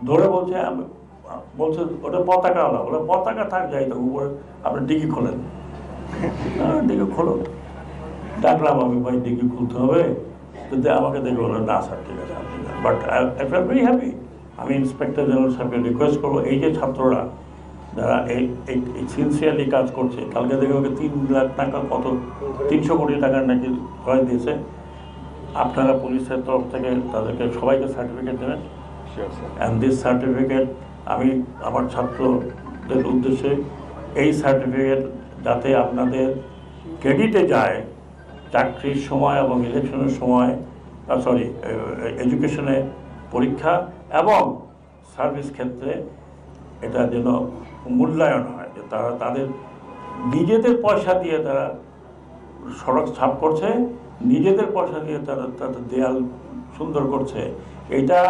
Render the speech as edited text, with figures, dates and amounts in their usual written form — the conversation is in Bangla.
ধরে বলছে বলছে ওটা পতাকাওয়ালা, ওটা পতাকা থাক যাই তো উপরে আপনি ডিগি খোলেন, ডিগি খোলো। ডাকলাম আমি, ভাই ডিগি খুলতে হবে, কিন্তু আমাকে দেখে বললো না স্যার ঠিক আছে আপনি যান। But I fail very happy. আমি ইন্সপেক্টর জেনারেল সাহেবকে রিকোয়েস্ট করবো, এই যে ছাত্ররা যারা এই সিনসিয়ারলি কাজ করছে, কালকে দেখে ওকে 3 লাখ টাকা কত 300 কোটি টাকার নাকি ক্রয় দিয়েছে, আপনারা পুলিশের তরফ থেকে তাদেরকে সবাইকে সার্টিফিকেট দেবেন। অ্যান্ড দিস সার্টিফিকেট আমি আমার ছাত্রদের উদ্দেশ্যে, এই সার্টিফিকেট যাতে আপনাদের ক্রেডিটে যায় চাকরির সময় এবং ইলেকশনের সময়, সরি এডুকেশনে, পরীক্ষা এবং সার্ভিস ক্ষেত্রে এটা যেন মূল্যায়ন হয়, যে তারা তাদের নিজেদের পয়সা দিয়ে তারা সড়ক ছাপ করছে, নিজেদের পয়সা দিয়ে তারা তাদের দেয়াল সুন্দর করছে, এটা